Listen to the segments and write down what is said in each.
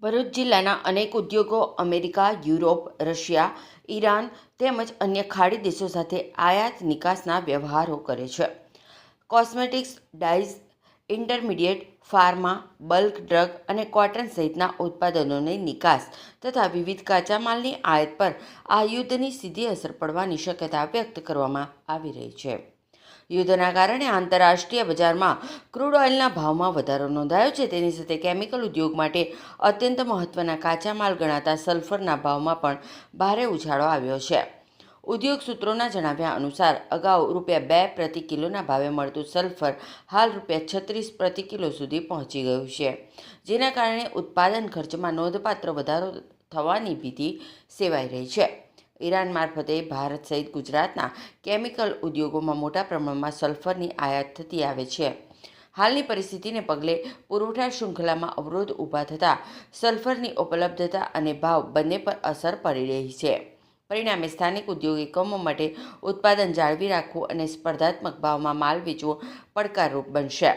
ભરૂચ જિલ્લાના અનેક ઉદ્યોગો અમેરિકા, યુરોપ, રશિયા, ઈરાન તેમજ અન્ય ખાડી દેશો સાથે આયાત નિકાસના વ્યવહારો કરે છે. Cosmetics, dyes, intermediate, pharma, bulk drug અને કોટન સહિતના ઉત્પાદનોની નિકાસ તથા વિવિધ કાચા માલની આયાત પર આ યુદ્ધની સીધી અસર પડવાની શક્યતા વ્યક્ત કરવામાં આવી રહી છે. યુદ્ધના કારણે આંતરરાષ્ટ્રીય બજારમાં ક્રૂડ ઓઇલના ભાવમાં વધારો નોંધાયો છે. તેની સાથે કેમિકલ ઉદ્યોગ માટે અત્યંત મહત્વના કાચા માલ ગણાતા સલ્ફરના ભાવમાં પણ ભારે ઉછાળો આવ્યો છે. ઉદ્યોગ સૂત્રોના જણાવ્યા અનુસાર અગાઉ ₹2 પ્રતિ કિલોના ભાવે મળતું સલ્ફર હાલ ₹36 પ્રતિ કિલો સુધી પહોંચી ગયું છે, જેના કારણે ઉત્પાદન ખર્ચમાં નોંધપાત્ર વધારો થવાની ભીતિ સેવાઈ રહી છે. ઈરાન મારફતે ભારત સહિત ગુજરાતના કેમિકલ ઉદ્યોગોમાં મોટા પ્રમાણમાં સલ્ફરની આયાત થતી આવે છે. હાલની પરિસ્થિતિને પગલે પુરવઠા શૃંખલામાં અવરોધ ઊભા થતાં સલ્ફરની ઉપલબ્ધતા અને ભાવ બંને પર અસર પડી રહી છે. પરિણામે સ્થાનિક ઉદ્યોગ એકમો માટે ઉત્પાદન જાળવી રાખવું અને સ્પર્ધાત્મક ભાવમાં માલ વેચવો પડકારરૂપ બનશે.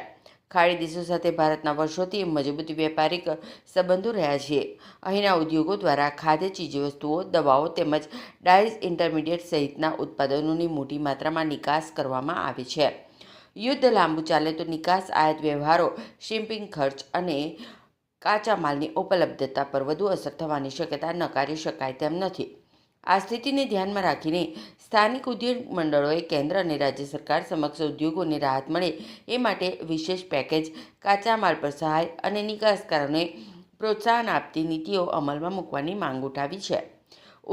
ખાડી દેશો સાથે ભારતના વર્ષોથી મજબૂત વ્યાપારિક સંબંધો રહ્યા છે. અહીંના ઉદ્યોગો દ્વારા ખાદ્ય ચીજવસ્તુઓ, દવાઓ તેમજ ડાઇઝ, ઇન્ટરમીડિયેટ સહિતના ઉત્પાદનોની મોટી માત્રામાં નિકાસ કરવામાં આવે છે. યુદ્ધ લાંબુ ચાલે તો નિકાસ આયાત વ્યવહારો, શિપિંગ ખર્ચ અને કાચા માલની ઉપલબ્ધતા પર વધુ અસર થવાની શક્યતા નકારી શકાય તેમ નથી. આ સ્થિતિને ધ્યાનમાં રાખીને સ્થાનિક ઉદ્યોગ મંડળોએ કેન્દ્ર અને રાજ્ય સરકાર સમક્ષ ઉદ્યોગોને રાહત મળે એ માટે વિશેષ પેકેજ, કાચા માલ પર સહાય અને નિકાસકારોને પ્રોત્સાહન આપતી નીતિઓ અમલમાં મૂકવાની માંગ ઉઠાવી છે.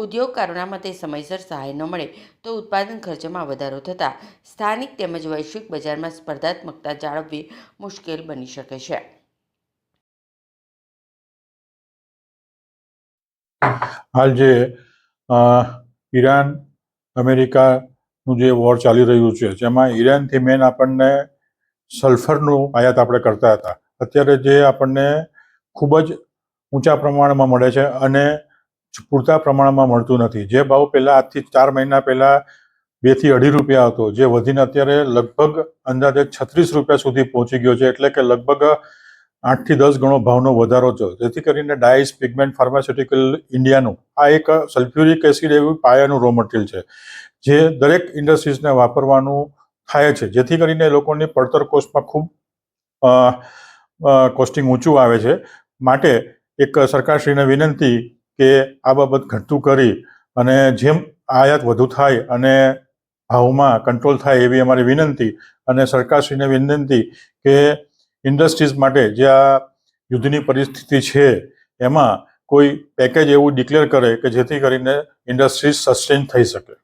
ઉદ્યોગકારોના મતે સમયસર સહાય ન મળે તો ઉત્પાદન ખર્ચમાં વધારો થતાં સ્થાનિક તેમજ વૈશ્વિક બજારમાં સ્પર્ધાત્મકતા જાળવવી મુશ્કેલ બની શકે છે. હાલ જે ઈરાન અમેરિકાનું જે વોર ચાલી રહ્યું છે, જેમાં ઈરાનથી મેન આપણને સલ્ફરનું આયાત આપણે કરતા હતા. અત્યારે જે આપણને ખૂબ જ ઊંચા પ્રમાણમાં મળે છે અને પૂરતા પ્રમાણમાં મળતું નથી. જે ભાવ પહેલાં આજથી 4 મહિના પહેલાં ₹2 થી ₹2.5 હતો, જે વધીને અત્યારે લગભગ અંદાજે ₹36 સુધી પહોંચી ગયો છે. એટલે કે લગભગ 8 થી 10 ગણો ભાવનો વધારો છે. જેથી કરીને ડાઇસ, પિગમેન્ટ, ફાર્માસ્યુટિકલ ઇન્ડિયાનું આ એક સલ્ફ્યુરિક એસિડ એવું પાયાનું રો મટીરિયલ છે, જે દરેક ઇન્ડસ્ટ્રીઝને વાપરવાનું થાય છે. જેથી કરીને લોકોની પડતર કોસ્ટમાં ખૂબ કોસ્ટિંગ ઊંચું આવે છે. માટે એક સરકારશ્રીને વિનંતી કે આ બાબત ઘટતું કરી અને જેમ આયાત વધુ થાય અને ભાવમાં કંટ્રોલ થાય એવી અમારી વિનંતી. અને સરકારશ્રીને વિનંતી કે ઇન્ડસ્ટ્રીઝ માટે જે આ યુદ્ધની પરિસ્થિતિ છે એમાં કોઈ પેકેજ એવું ડિક્લેર કરે કે જેથી કરીને ઇન્ડસ્ટ્રીઝ સસ્ટેન થઈ શકે.